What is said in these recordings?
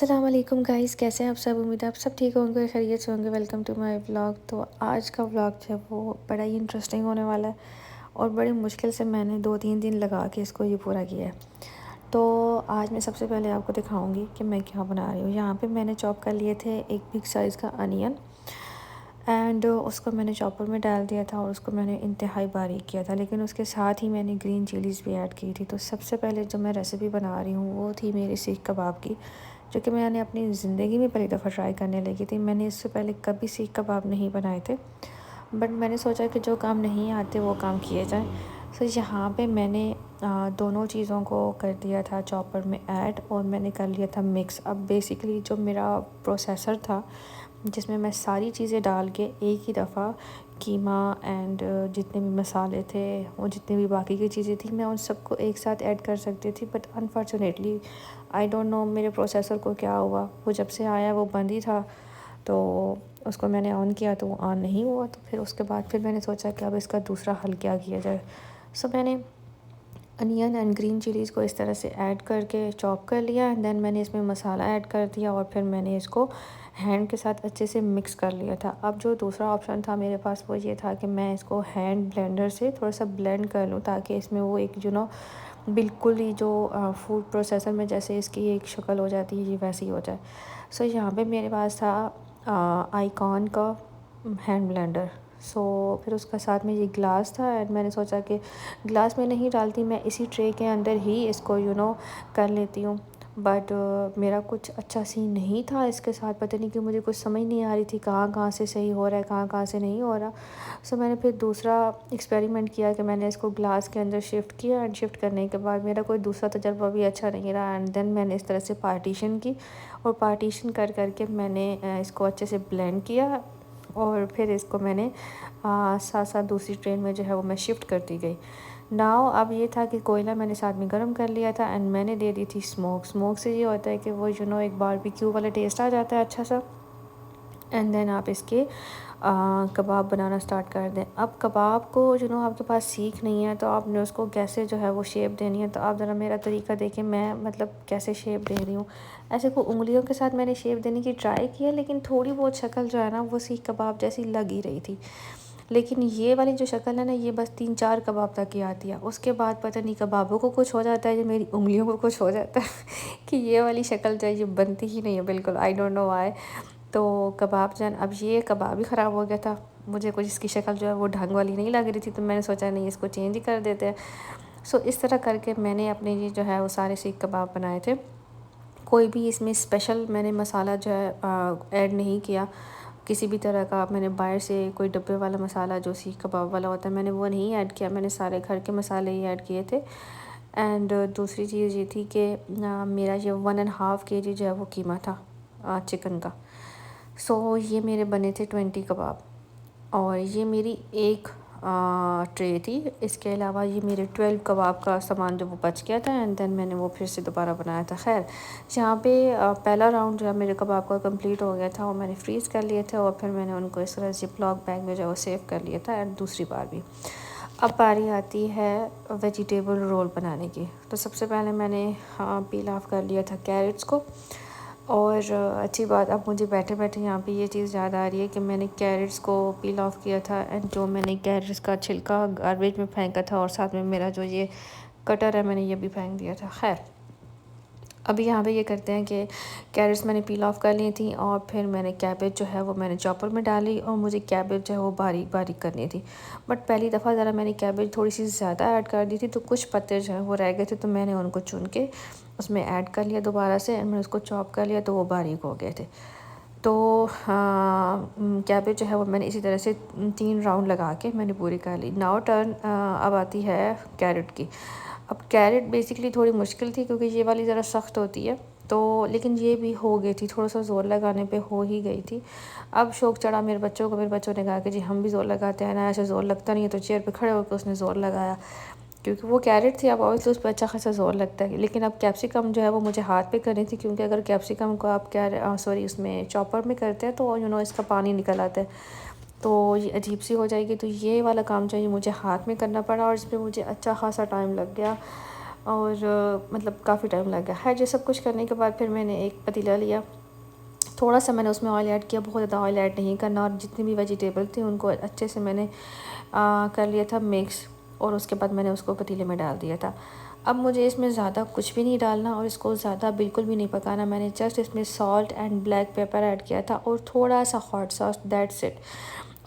अस्सलाम वालेकुम गाइस, कैसे हैं आप सब। उम्मीद है आप सब ठीक होंगे, खैरियत से होंगे। Welcome to my vlog. तो आज का व्लॉग जो है वो बड़ा ही इंटरेस्टिंग होने वाला है और बड़ी मुश्किल से मैंने 2-3 दिन लगा के इसको ये पूरा किया है। तो आज मैं सबसे पहले आपको दिखाऊंगी कि मैं क्या बना रही हूँ। यहाँ पे मैंने चॉप कर लिए थे एक बिग साइज़ का अनियन एंड उसको मैंने चॉपर में डाल दिया था और उसको मैंने इंतहाई बारीक किया था, लेकिन उसके साथ ही मैंने ग्रीन चिलीज़ भी ऐड की थी। तो सबसे पहले जो मैं रेसिपी बना रही हूँ वो थी मेरी सीख कबाब की, जो कि मैंने अपनी ज़िंदगी में पहली दफ़ा ट्राई करने लगी थी। मैंने इससे पहले कभी सीख कबाब नहीं बनाए थे, बट मैंने सोचा कि जो काम नहीं आते वो काम किए जाएं। तो यहाँ पे मैंने दोनों चीज़ों को कर दिया था चॉपर में ऐड और मैंने कर लिया था मिक्स। अब बेसिकली जो मेरा प्रोसेसर था जिसमें मैं सारी चीज़ें डाल के एक ही दफ़ा कीमा एंड जितने भी मसाले थे और जितनी भी बाकी की चीज़ें थी मैं उन सबको एक साथ ऐड कर सकती थी, but unfortunately I don't know मेरे प्रोसेसर को क्या हुआ। वो जब से आया वो बंद ही था, तो उसको मैंने ऑन किया तो वो ऑन नहीं हुआ। तो फिर उसके बाद फिर मैंने सोचा कि अब इसका दूसरा हल क्या किया जाए। सो मैंने अनियन एंड ग्रीन चिलीज़ को इस तरह से ऐड करके चॉप कर लिया एंड देन मैंने इसमें मसाला ऐड कर दिया और फिर मैंने इसको हैंड के साथ अच्छे से मिक्स कर लिया था। अब जो दूसरा ऑप्शन था मेरे पास वो ये था कि मैं इसको हैंड ब्लेंडर से थोड़ा सा ब्लेंड कर लूँ ताकि इसमें वो एक बिल्कुल ही जो फूड प्रोसेसर में जैसे इसकी एक शक्ल हो जाती है ये वैसी हो जाए। सो यहाँ पे मेरे पास था आइकॉन का हैंड ब्लेंडर। सो फिर उसका साथ में ये ग्लास था एंड मैंने सोचा कि ग्लास में नहीं डालती, मैं इसी ट्रे के अंदर ही इसको कर लेती हूँ। बट मेरा कुछ अच्छा सीन नहीं था इसके साथ। पता नहीं कि मुझे कुछ समझ नहीं आ रही थी कहाँ कहाँ से सही हो रहा है, कहाँ कहाँ से नहीं हो रहा। सो मैंने फिर दूसरा एक्सपेरिमेंट किया कि मैंने इसको ग्लास के अंदर शिफ्ट किया एंड शिफ्ट करने के बाद मेरा कोई दूसरा तजर्बा भी अच्छा नहीं रहा एंड देन मैंने इस तरह से पार्टीशन की और पार्टीशन कर करके मैंने इसको अच्छे से ब्लेंड किया और फिर इसको मैंने साथ साथ दूसरी ट्रेन में जो है वो मैं शिफ्ट करती गई। नाव अब ये था कि कोयला मैंने साथ में गर्म कर लिया था एंड मैंने दे दी थी स्मोक। स्मोक से ये होता है कि वो एक बारबेक्यू वाला टेस्ट आ जाता है अच्छा सा। एंड देन आप इसके कबाब बनाना स्टार्ट कर दें। अब कबाब को आपके पास सीख नहीं है तो आपने उसको कैसे जो है वो शेप देनी है। तो आप ज़रा मेरा तरीका देखें, मैं मतलब कैसे शेप दे रही हूँ। ऐसे को उंगलियों के साथ मैंने शेप देने की ट्राई किया, लेकिन थोड़ी बहुत शक्ल जो है ना वो सीख कबाब जैसी लग ही रही थी। लेकिन ये वाली जो शक्ल है ना ये बस 3-4 कबाब तक ही आती है। उसके बाद पता नहीं कबाबों को कुछ हो जाता है या मेरी उंगलियों को कुछ हो जाता है कि ये वाली शक्ल जो है ये बनती ही नहीं है बिल्कुल। I don't know why. तो कबाब जन अब ये कबाब ही ख़राब हो गया था। मुझे कुछ इसकी शक्ल जो है वो ढंग वाली नहीं लग रही थी, तो मैंने सोचा नहीं इसको चेंज ही कर देते हैं। सो इस तरह करके मैंने अपने ये जो है वो सारे सीख कबाब बनाए थे। कोई भी इसमें स्पेशल मैंने मसाला जो है ऐड नहीं किया किसी भी तरह का। मैंने बाहर से कोई डब्बे वाला मसाला जो सीख कबाब वाला होता है मैंने वो नहीं ऐड किया, मैंने सारे घर के मसाले ही ऐड किए थे। एंड दूसरी चीज़ ये थी कि मेरा ये 1.5 kg जो है वो कीमा था चिकन का। सो ये मेरे बने थे 20 कबाब और ये मेरी एक ट्रे थी। इसके अलावा ये मेरे 12 कबाब का सामान जो वो बच गया था एंड देन मैंने वो फिर से दोबारा बनाया था। खैर यहाँ पे पहला राउंड जो है मेरे कबाब का कंप्लीट हो गया था और मैंने फ्रीज़ कर लिए थे और फिर मैंने उनको इस तरह जिपलॉक बैग में जो है वो सेव कर लिया था एंड दूसरी बार भी। अब बारी आती है वेजिटेबल रोल बनाने की। तो सबसे पहले मैंने पील ऑफ कर लिया था कैरेट्स को और अच्छी बात अब मुझे बैठे बैठे यहाँ पे ये चीज़ याद आ रही है कि मैंने कैरेट्स को पील ऑफ किया था एंड जो मैंने कैरेट्स का छिलका गार्बेज में फेंका था और साथ में मेरा जो ये कटर है मैंने ये भी फेंक दिया था। खैर अभी यहाँ पे ये करते हैं कि कैरेट्स मैंने पील ऑफ कर ली थी और फिर मैंने कैबेज जो है वो मैंने चॉपर में डाली और मुझे कैबेज जो है वो बारीक बारीक करनी थी। बट पहली दफ़ा ज़रा मैंने कैबेज थोड़ी सी ज़्यादा ऐड कर दी थी तो कुछ पत्ते जो हैं वो रह गए थे, तो मैंने उनको चुन के उसमें ऐड कर लिया दोबारा से एंड मैंने उसको चॉप कर लिया तो वो बारीक हो गए थे। तो कैबेज जो है वो मैंने इसी तरह से 3 राउंड लगा के मैंने पूरी कर ली। नाउ टर्न अब आती है कैरेट की। अब कैरेट बेसिकली थोड़ी मुश्किल थी क्योंकि ये वाली ज़रा सख्त होती है, तो लेकिन ये भी हो गई थी, थोड़ा सा ज़ोर लगाने पे हो ही गई थी। अब शौक़ चढ़ा मेरे बच्चों को, मेरे बच्चों ने कहा कि जी हम भी ज़ोर लगाते हैं ना, ऐसे ज़ोर लगता नहीं है। तो चेयर पे खड़े होकर उसने ज़ोर लगाया क्योंकि वो कैरेट थी। अब ऑब्वियसली उस पर अच्छा खासा ज़ोर लगता है, लेकिन अब कैप्सिकम जो है वो मुझे हाथ पे करनी थी क्योंकि अगर कैप्सिकम को आप उसमें चॉपर में करते हैं तो इसका पानी निकल आता है तो ये अजीब सी हो जाएगी। तो ये वाला काम जो है मुझे हाथ में करना पड़ा और इसमें मुझे अच्छा खासा टाइम लग गया। और मतलब काफ़ी टाइम लग गया है। ये सब कुछ करने के बाद फिर मैंने एक पतीला लिया, थोड़ा सा मैंने उसमें ऑयल ऐड किया, बहुत ज़्यादा ऑयल ऐड नहीं करना, और जितनी भी वेजिटेबल थी उनको अच्छे से मैंने कर लिया था मिक्स, और उसके बाद मैंने उसको पतीले में डाल दिया था। अब मुझे इसमें ज़्यादा कुछ भी नहीं डालना और इसको ज़्यादा बिल्कुल भी नहीं पकाना। मैंने जस्ट इसमें salt and black pepper add किया था और थोड़ा सा हॉट सॉस, दैट्स इट।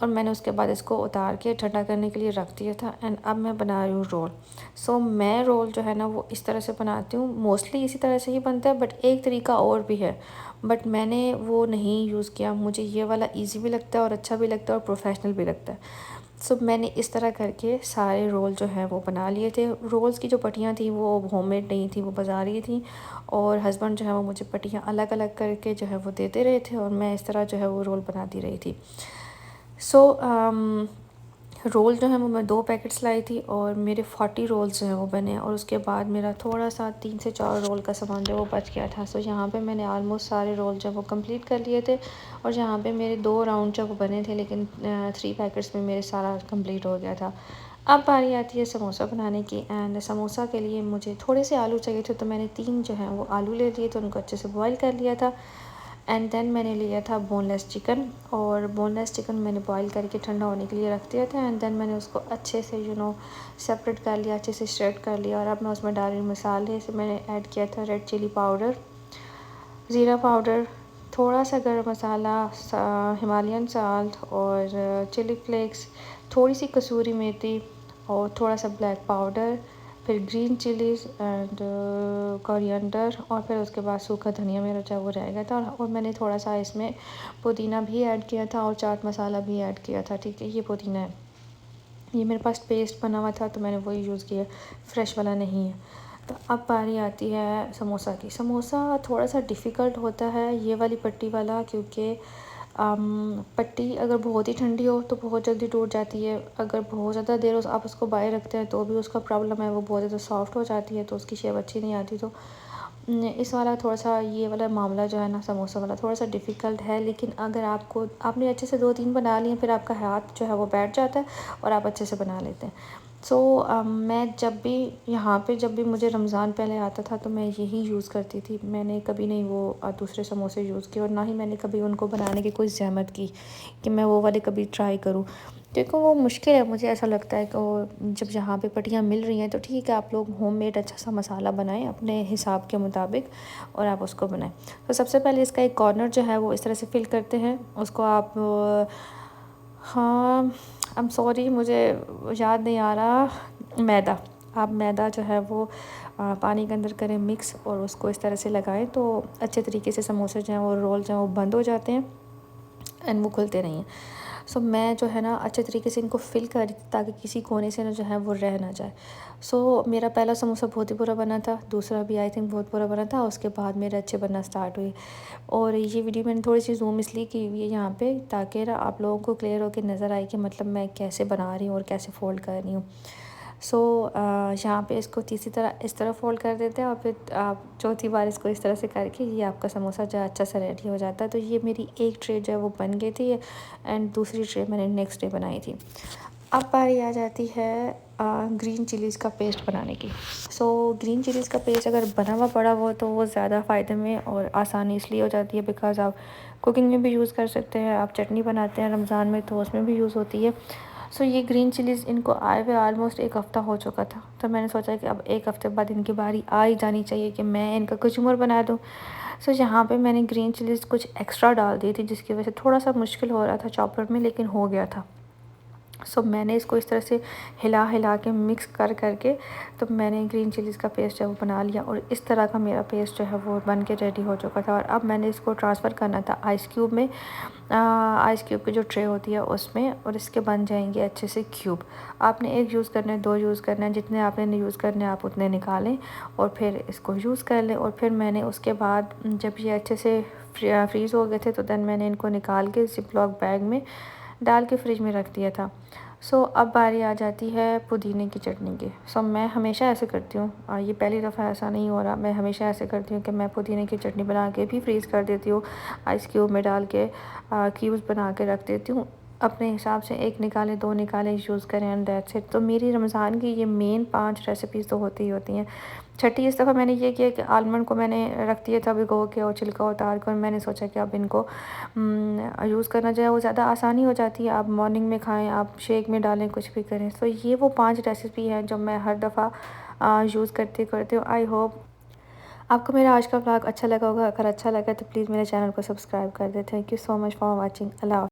और मैंने उसके बाद इसको उतार के ठंडा करने के लिए रख दिया था। एंड अब मैं बना रही हूँ रोल। सो मैं रोल जो है ना वो इस तरह से बनाती हूँ, मोस्टली इसी तरह से ही बनता है, बट एक तरीका और भी है, बट मैंने वो नहीं यूज़ किया। मुझे ये वाला इजी भी लगता है और अच्छा भी लगता है और प्रोफेशनल भी लगता है। सो मैंने इस तरह करके सारे रोल जो है वो बना लिए थे। रोल्स की जो पट्टियाँ थी वो होममेड नहीं थी, वो बाज़ारी थी, और हस्बैंड जो है वो मुझे पट्टियाँ अलग अलग करके जो है वो देते रहे थे, और मैं इस तरह जो है वो रोल बनाती रही थी। सो रोल जो है वो मैं 2 पैकेट्स लाई थी, और मेरे 40 रोल्स जो हैं वो बने, और उसके बाद मेरा थोड़ा सा 3 से 4 रोल का सामान जो वो बच गया था। सो यहाँ पे मैंने ऑलमोस्ट सारे रोल जो वो कंप्लीट कर लिए थे, और यहाँ पे मेरे 2 राउंड जो वो बने थे, लेकिन 3 पैकेट्स में मेरे सारा कंप्लीट हो गया था। अब बारी आती है समोसा बनाने की, एंड समोसा के लिए मुझे थोड़े से आलू चाहिए थे, तो मैंने 3 जो हैं वो आलू ले लिए, तो उनको अच्छे से बॉयल कर लिया था। एंड देन मैंने लिया था बोनलेस चिकन, और बोनलेस चिकन मैंने बॉईल करके ठंडा होने के लिए रख दिया था। एंड देन मैंने उसको अच्छे से सेपरेट कर लिया, अच्छे से श्रेड कर लिया, और अब मैं उसमें डाल रही हूँ मसाले। से मैंने ऐड किया था रेड चिली पाउडर, ज़ीरा पाउडर, थोड़ा सा गरम मसाला, हिमालयन साल्ट, और चिली फ्लेक्स, थोड़ी सी कसूरी मेथी, और थोड़ा सा ब्लैक पाउडर, फिर ग्रीन चिलीज़ एंड कोरिएंडर, और फिर उसके बाद सूखा धनिया मेरा जो वो रह गया था, और मैंने थोड़ा सा इसमें पुदीना भी ऐड किया था, और चाट मसाला भी ऐड किया था। ठीक है, ये पुदीना है, ये मेरे पास पेस्ट बना हुआ था तो मैंने वही यूज़ किया, फ़्रेश वाला नहीं है। तो अब बारी आती है समोसा की। समोसा थोड़ा सा डिफ़िकल्ट होता है ये वाली पट्टी वाला, क्योंकि पट्टी अगर बहुत ही ठंडी हो तो बहुत जल्दी टूट जाती है, अगर बहुत ज़्यादा देर आप उसको बाहर रखते हैं तो भी उसका प्रॉब्लम है, वो बहुत ज़्यादा सॉफ्ट हो जाती है, तो उसकी शेप अच्छी नहीं आती। तो इस वाला थोड़ा सा ये वाला मामला जो है ना समोसा वाला थोड़ा सा डिफ़िकल्ट है, लेकिन अगर आपने अच्छे से 2-3 बना लिए फिर आपका हाथ जो है वो बैठ जाता है और आप अच्छे से बना लेते हैं। सो मैं जब भी मुझे रमज़ान पहले आता था तो मैं यही यूज़ करती थी। मैंने कभी नहीं वो दूसरे समोसे यूज़ किए, और ना ही मैंने कभी उनको बनाने की कोई ज़हमत की कि मैं वो वाले कभी ट्राई करूँ, क्योंकि वो मुश्किल है। मुझे ऐसा लगता है कि वो जब यहाँ पे पट्टियाँ मिल रही हैं तो ठीक है, आप लोग होममेड अच्छा सा मसाला बनाएं अपने हिसाब के मुताबिक, और आप उसको बनाएं। तो सबसे पहले इसका एक कॉर्नर जो है वो इस तरह से फिल करते हैं उसको आप। हाँ, आई एम सॉरी, मुझे याद नहीं आ रहा। मैदा, आप मैदा जो है वो पानी के अंदर करें मिक्स, और उसको इस तरह से लगाएं तो अच्छे तरीके से समोसे जो हैं वो रोल जो हैं वो बंद हो जाते हैं एंड वो खुलते नहीं हैं। सो मैं जो है ना अच्छे तरीके से इनको फ़िल कर रही थी ताकि किसी कोने से ना जो है वो रह ना जाए। सो मेरा पहला समोसा बहुत ही बुरा बना था, दूसरा भी आई थिंक बहुत बुरा बना था, उसके बाद मेरे अच्छे बनना स्टार्ट हुए। और ये वीडियो मैंने थोड़ी सी ज़ूम इसलिए की हुई है यहाँ पे, ताकि ना आप लोगों को क्लियर होकर नज़र आए कि मतलब मैं कैसे बना रही हूँ और कैसे फ़ोल्ड कर रही हूँ। सो यहाँ पे इसको तीसरी तरह इस तरह फ़ोल्ड कर देते हैं, और फिर आप चौथी बार इसको इस तरह से करके ये आपका समोसा जो है अच्छा सा रेडी हो जाता है। तो ये मेरी एक ट्रे जो है वो बन गई थी, एंड दूसरी ट्रे मैंने नेक्स्ट डे बनाई थी। अब बारी आ जाती है ग्रीन चिलीज़ का पेस्ट बनाने की। सो ग्रीन चिलीज़ का पेस्ट अगर बना हुआ पड़ा हो तो वो ज़्यादा फ़ायदे में और आसानी इसलिए हो जाती है बिकॉज़ आप कुकिंग में भी यूज़ कर सकते हैं, आप चटनी बनाते हैं रमज़ान में तो उसमें भी यूज़ होती है। सो ये ग्रीन चिलीज़ इनको आए हुए ऑलमोस्ट 1 हफ़्ता हो चुका था, तो मैंने सोचा कि अब 1 हफ़्ते बाद इनकी बारी आ ही जानी चाहिए कि मैं इनका कचूमर बना दूँ। सो यहाँ पे मैंने ग्रीन चिलीज़ कुछ एक्स्ट्रा डाल दी थी, जिसकी वजह से थोड़ा सा मुश्किल हो रहा था चॉपर में, लेकिन हो गया था। सो मैंने इसको इस तरह से हिला हिला के मिक्स कर करके तो मैंने ग्रीन चिलीज़ का पेस्ट है वो बना लिया, और इस तरह का मेरा पेस्ट जो है वो बन के रेडी हो चुका था। और अब मैंने इसको ट्रांसफ़र करना था आइस क्यूब में, आइस क्यूब की जो ट्रे होती है उसमें, और इसके बन जाएंगे अच्छे से क्यूब। आपने एक यूज़ करना है, 2 यूज़ करना है, जितने आपने यूज़ करने हैं आप उतने निकालें और फिर इसको यूज़ कर लें। और फिर मैंने उसके बाद जब ये अच्छे से फ्रीज़ हो गए थे तो देन मैंने इनको निकाल के ज़िप-लॉक बैग में डाल के फ्रिज में रख दिया था। सो अब बारी आ जाती है पुदीने की चटनी की। सो मैं हमेशा ऐसे करती हूँ, ये पहली दफ़ा ऐसा नहीं हो रहा, मैं हमेशा ऐसे करती हूँ कि मैं पुदीने की चटनी बना के भी फ्रीज़ कर देती हूँ, आइस क्यूब में डाल के क्यूब्स बना के रख देती हूँ। अपने हिसाब से 1 निकालें, 2 निकालें, यूज़ करें एंड दैट्स इट। तो मेरी रमज़ान की ये मेन 5 रेसिपीज़ तो होती ही होती हैं। छठी इस दफ़ा मैंने ये किया कि आलमंड को मैंने रख दिया था भिगो के और छिलका उतार कर, मैंने सोचा कि अब इनको यूज़ करना जो है वो ज़्यादा आसानी हो जाती है। आप मॉर्निंग में खाएँ, आप शेक में डालें, कुछ भी करें। तो ये वो 5 रेसिपी हैं जो मैं हर दफ़ा यूज़ करती हूँ। आई होप आपको मेरा आज का व्लॉग अच्छा लगा होगा। अगर अच्छा लगा तो प्लीज़ मेरे चैनल को सब्सक्राइब कर दें। Thank you so much for watching. अल्लाह हाफ़िज़।